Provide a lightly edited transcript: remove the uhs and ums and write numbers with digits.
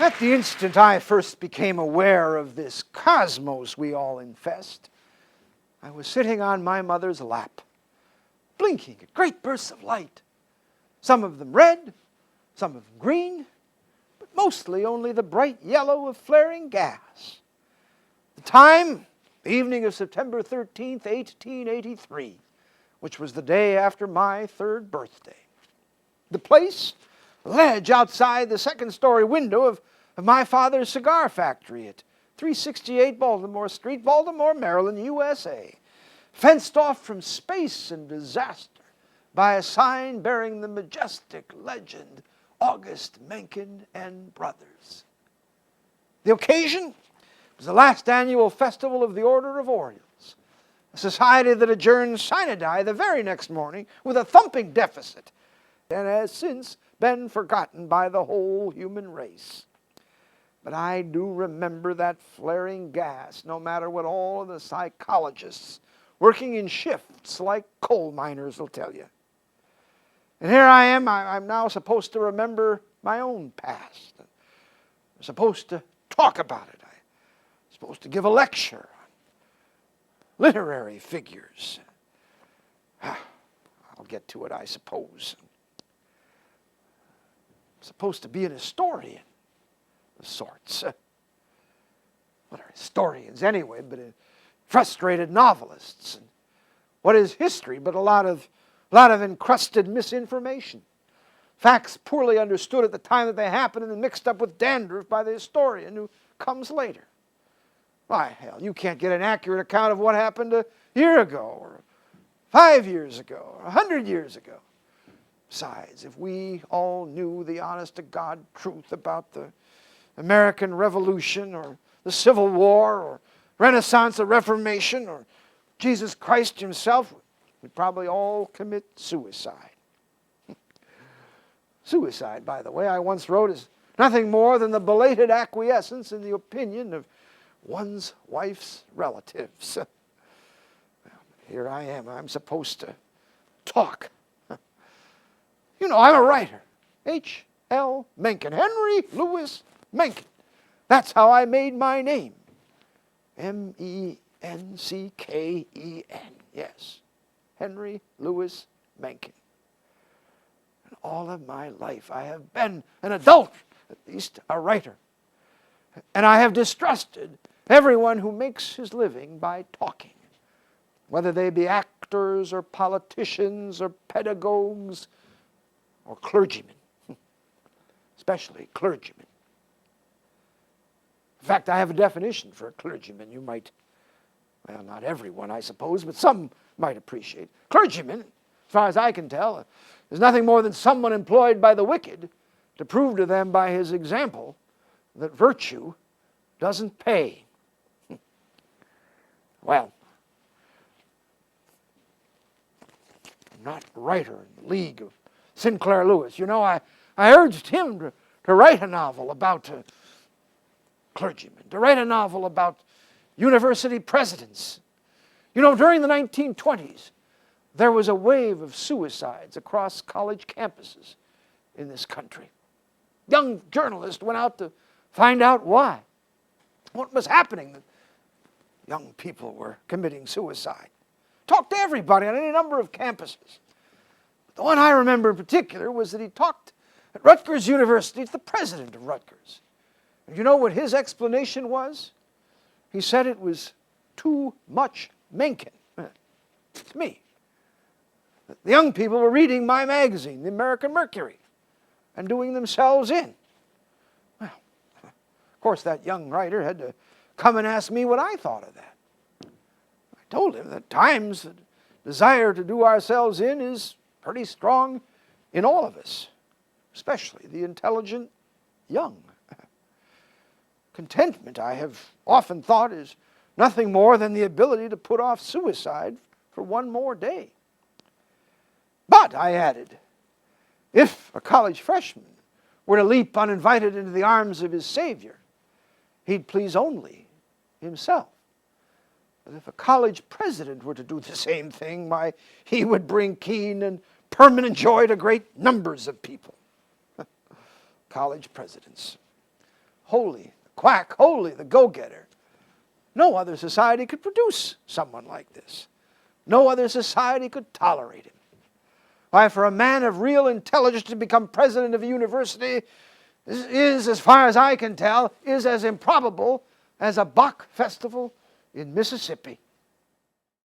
At the instant I first became aware of this cosmos we all infest, I was sitting on my mother's lap, blinking at great bursts of light, some of them red, some of them green, but mostly only the bright yellow of flaring gas. The time, the evening of September 13th, 1883, which was the day after my 3rd birthday. The place, a ledge outside the second-story window of my father's cigar factory at 368 Baltimore Street, Baltimore, Maryland, USA, fenced off from space and disaster by a sign bearing the majestic legend, August Mencken and Brothers. The occasion was the last annual festival of the Order of Orioles, a society that adjourned sine die the very next morning with a thumping deficit, and has since been forgotten by the whole human race. But I do remember that flaring gas, no matter what all of the psychologists working in shifts like coal miners will tell you. And here I am, I'm now supposed to remember my own past. I'm supposed to talk about it. I'm supposed to give a lecture on literary figures. I'll get to it, I suppose. I'm supposed to be an historian of sorts. What are historians anyway, but frustrated novelists? And what is history but a lot of encrusted misinformation? Facts poorly understood at the time that they happened and then mixed up with dandruff by the historian who comes later. Why, hell, you can't get an accurate account of what happened a year ago, or 5 years ago, or 100 years ago. Besides, if we all knew the honest-to-God truth about the American Revolution, or the Civil War, or Renaissance or Reformation, or Jesus Christ himself, we'd probably all commit suicide. Suicide, by the way, I once wrote, is nothing more than the belated acquiescence in the opinion of one's wife's relatives. Well, here I am, I'm supposed to talk. You know, I'm a writer. H.L. Mencken, Henry Louis Mencken. That's how I made my name. M-E-N-C-K-E-N, yes. Henry Louis Mencken. And all of my life I have been an adult, at least a writer. And I have distrusted everyone who makes his living by talking, whether they be actors or politicians or pedagogues or clergymen, especially clergymen. In fact, I have a definition for a clergyman you might, well, not everyone, I suppose, but some might appreciate. Clergyman, as far as I can tell, is nothing more than someone employed by the wicked to prove to them by his example that virtue doesn't pay. Well, I'm not a writer in the League of Sinclair Lewis. You know, I urged him to write a novel about clergymen, to write a novel about university presidents. You know, during the 1920s, there was a wave of suicides across college campuses in this country. Young journalists went out to find out why. What was happening that young people were committing suicide. Talked to everybody on any number of campuses. The one I remember in particular was that he talked at Rutgers University to the president of Rutgers. And you know what his explanation was? He said it was too much Mencken. It's me. The young people were reading my magazine, the American Mercury, and doing themselves in. Well, of course, that young writer had to come and ask me what I thought of that. I told him that times the desire to do ourselves in is pretty strong in all of us, especially the intelligent young. Contentment, I have often thought, is nothing more than the ability to put off suicide for one more day. But, I added, if a college freshman were to leap uninvited into the arms of his Savior, he'd please only himself. But if a college president were to do the same thing, why, he would bring keen and permanent joy to great numbers of people. College presidents. Holy the quack, holy the go-getter. No other society could produce someone like this. No other society could tolerate him. Why, for a man of real intelligence to become president of a university is, as far as I can tell, is as improbable as a Bach festival in Mississippi.